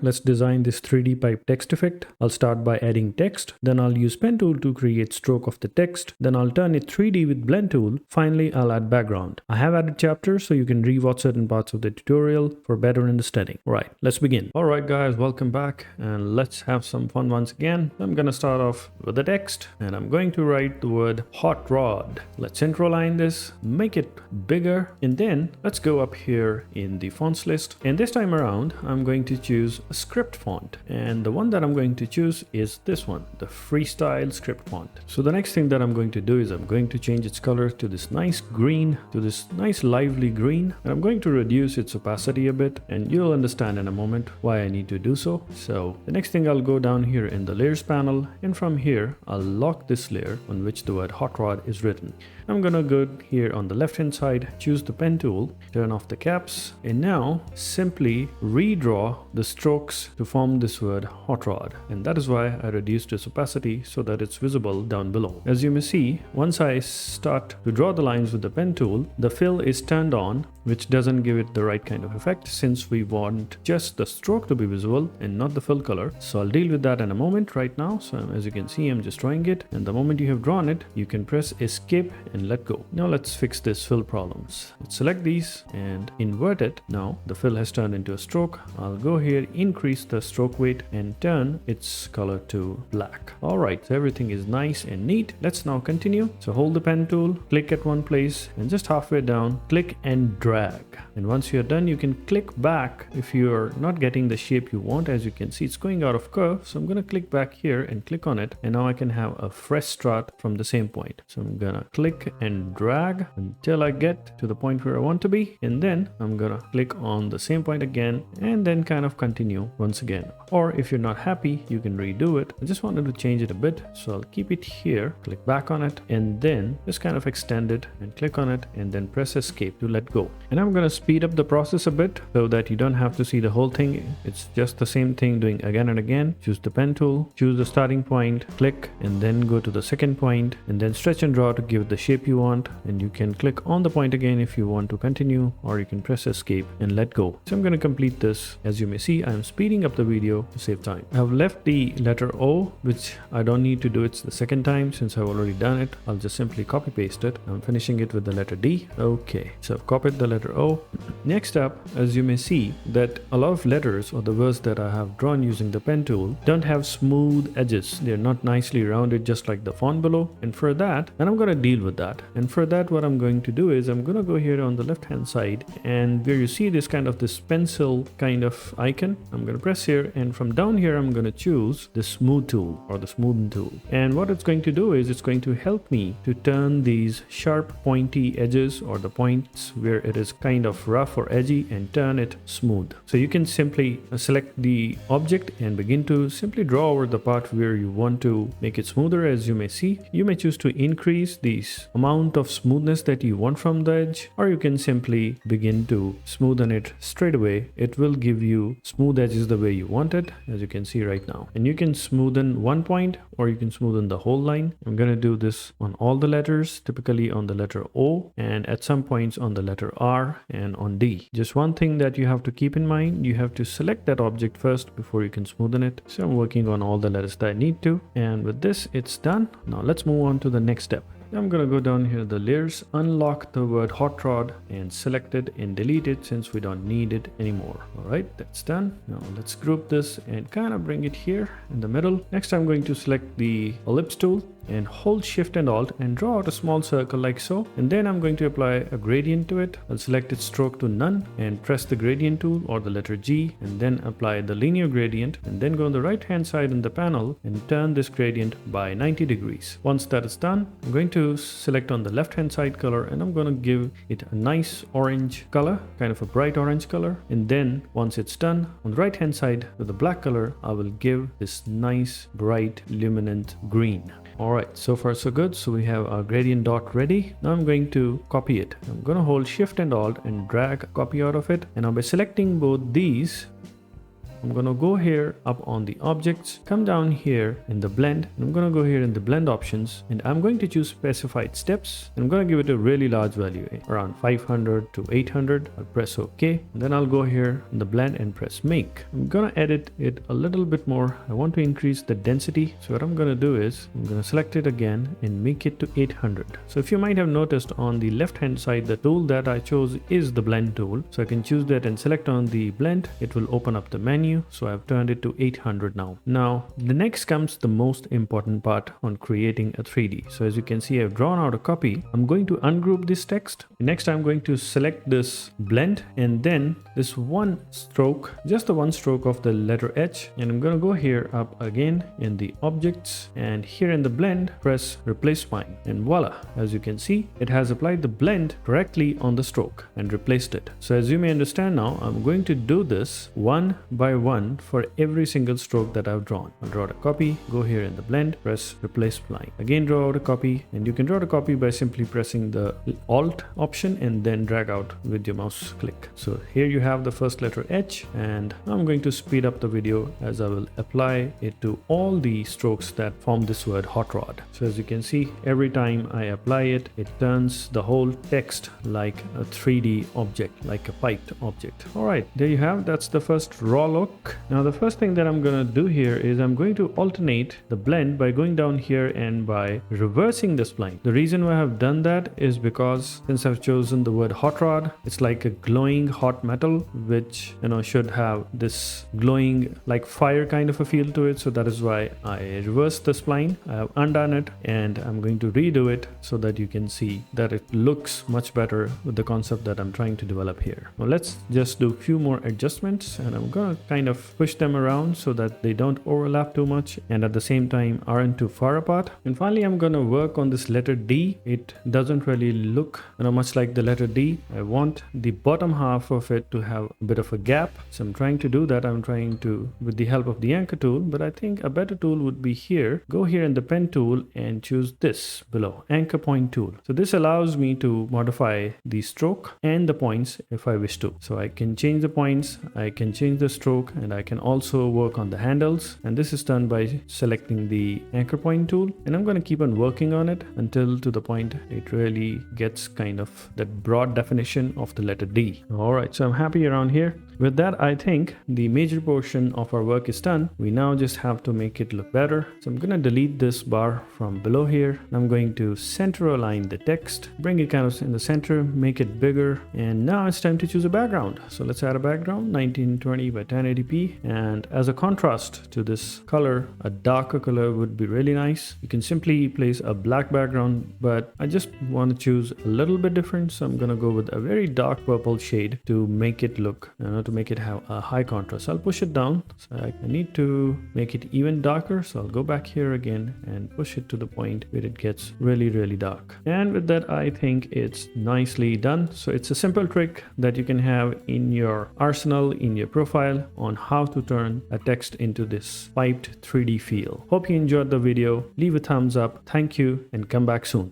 Let's design this 3D pipe text effect. I'll start by adding text, then I'll use pen tool to create stroke of the text, then I'll turn it 3D with blend tool. Finally, I'll add background. I have added chapters so you can rewatch certain parts of the tutorial for better understanding. Alright, let's begin. Alright guys, welcome back and let's have some fun once again. I'm gonna start off with the text and I'm going to write the word hot rod. Let's interline this, make it bigger, and then let's go up here in the fonts list. And this time around, I'm going to choose a script font, and the one that I'm going to choose is this one, the freestyle script font. So the next thing that I'm going to do is I'm going to change its color to this nice green, to this nice lively green, and I'm going to reduce its opacity a bit, and you'll understand in a moment why I need to do so. So the next thing, I'll go down here in the layers panel, and from here I'll lock this layer on which the word hot rod is written. I'm gonna go here on the left hand side, choose the pen tool, turn off the caps, and now simply redraw the strokes to form this word hot rod. And that is why I reduced its opacity so that it's visible down below. As you may see, once I start to draw the lines with the pen tool, the fill is turned on, which doesn't give it the right kind of effect since we want just the stroke to be visible and not the fill color. So I'll deal with that in a moment right now. So as you can see, I'm just drawing it, and the moment you have drawn it, you can press escape and let go. Now let's fix this fill problems. Let's select these and invert it. Now the fill has turned into a stroke. I'll go here, increase the stroke weight and turn its color to black. Alright, so everything is nice and neat. Let's now continue. So hold the pen tool, click at one place, and just halfway down, click and drag. And once you're done, you can click back if you're not getting the shape you want. As you can see, it's going out of curve. So I'm going to click back here and click on it. And now I can have a fresh start from the same point. So I'm going to click and drag until I get to the point where I want to be. And then I'm going to click on the same point again and then kind of continue once again. Or if you're not happy, you can redo it. I just wanted to change it a bit. So I'll keep it here, click back on it, and then just kind of extend it and click on it and then press escape to let go. And I'm going to speed up the process a bit so that you don't have to see the whole thing. It's just the same thing doing again and again. Choose the pen tool, choose the starting point, click, and then go to the second point, and then stretch and draw to give it the shape you want. And you can click on the point again if you want to continue, or you can press escape and let go. So I'm going to complete this. As you may see, I'm speeding up the video to save time. I've left the letter O, which I don't need to do it the second time since I've already done it. I'll just simply copy paste it. I'm finishing it with the letter D. Okay, so I've copied the letter O. Next up, as you may see, that a lot of letters or the words that I have drawn using the pen tool don't have smooth edges. They're not nicely rounded just like the font below. And for that, and I'm going to deal with that. And for that, what I'm going to do is I'm going to go here on the left hand side, and where you see this kind of this pencil kind of icon, I'm going to press here, and from down here I'm going to choose the smooth tool or the smoothen tool. And what it's going to do is it's going to help me to turn these sharp pointy edges or the points where it is kind of rough or edgy and turn it smooth. So you can simply select the object and begin to simply draw over the part where you want to make it smoother. As you may see, you may choose to increase the amount of smoothness that you want from the edge, or you can simply begin to smoothen it straight away. It will give you smooth edges the way you want it, as you can see right now. And you can smoothen one point or you can smoothen the whole line. I'm going to do this on all the letters, typically on the letter O, and at some points on the letter R and on D. Just one thing that you have to keep in mind, you have to select that object first before you can smoothen it. So I'm working on all the letters that I need to, and with this it's done. Now let's move on to the next step. I'm going to go down here the layers, unlock the word hot rod and select it and delete it since we don't need it anymore. Alright, that's done. Now let's group this and kind of bring it here in the middle. Next I'm going to select the ellipse tool and hold shift and alt and draw out a small circle like so, and then I'm going to apply a gradient to it. I'll select its stroke to none and press the gradient tool or the letter G, and then apply the linear gradient, and then go on the right hand side in the panel and turn this gradient by 90 degrees. Once that is done, I'm going to select on the left hand side color, and I'm going to give it a nice orange color, kind of a bright orange color. And then once it's done, on the right hand side with the black color, I will give this nice bright luminant green. Alright, so far so good. So we have our gradient dot ready. Now I'm going to copy it. I'm going to hold shift and alt and drag a copy out of it. And now by selecting both these, I'm gonna go here up on the objects, come down here in the blend, and I'm gonna go here in the blend options, and I'm going to choose specified steps. I'm gonna give it a really large value, around 500 to 800. I'll press OK, and then I'll go here in the blend and press make. I'm gonna edit it a little bit more. I want to increase the density, so what I'm gonna do is I'm gonna select it again and make it to 800. So if you might have noticed on the left hand side, the tool that I chose is the blend tool, so I can choose that and select on the blend. It will open up the menu, so I've turned it to 800 now. Now the next comes the most important part on creating a 3D. So as you can see, I've drawn out a copy. I'm going to ungroup this text. Next I'm going to select this blend and then this one stroke, just the one stroke of the letter H, and I'm gonna go here up again in the objects, and here in the blend press replace spline, and voila, as you can see, it has applied the blend correctly on the stroke and replaced it. So as you may understand now, I'm going to do this one by one for every single stroke that I've drawn. I'll draw a copy, go here in the blend, press replace spline, again draw out a copy, and you can draw a copy by simply pressing the Alt option and then drag out with your mouse click. So here you have the first letter H, and I'm going to speed up the video as I will apply it to all the strokes that form this word hot rod. So as you can see, every time I apply it, it turns the whole text like a 3D object, like a piped object. All right, there you have, that's the first raw look. Now the first thing that I'm gonna do here is I'm going to alternate the blend by going down here and by reversing the spline. The reason why I've done that is because since I've chosen the word hot rod, it's like a glowing hot metal, which should have this glowing like fire kind of a feel to it. So that is why I reversed the spline. I have undone it, and I'm going to redo it so that you can see that it looks much better with the concept that I'm trying to develop here. Now let's just do a few more adjustments, and I'm gonna kind of push them around so that they don't overlap too much and at the same time aren't too far apart. And finally, I'm gonna work on this letter D. It doesn't really look much like the letter D. I want the bottom half of it to have a bit of a gap, so I'm trying to do that. I'm trying to with the help of the anchor tool, but I think a better tool would be here. Go here in the pen tool and choose this below, anchor point tool. So this allows me to modify the stroke and the points if I wish to. So I can change the points, I can change the stroke, and I can also work on the handles, and this is done by selecting the anchor point tool. And I'm going to keep on working on it until to the point it really gets kind of that broad definition of the letter D. All right, so I'm happy around here. With that, I think the major portion of our work is done. We now just have to make it look better. So I'm going to delete this bar from below here. I'm going to center align the text, bring it kind of in the center, make it bigger, and now it's time to choose a background. So let's add a background, 1920 by 1080p, and as a contrast to this color, a darker color would be really nice. You can simply place a black background, but I just want to choose a little bit different, so I'm going to go with a very dark purple shade to make it look, to make it have a high contrast. I'll push it down, so I need to make it even darker, so I'll go back here again and push it to the point where it gets really dark. And with that, I think it's nicely done. So it's a simple trick that you can have in your arsenal, in your profile, on how to turn a text into this piped 3D feel. Hope you enjoyed the video. Leave a thumbs up. Thank you, and come back soon.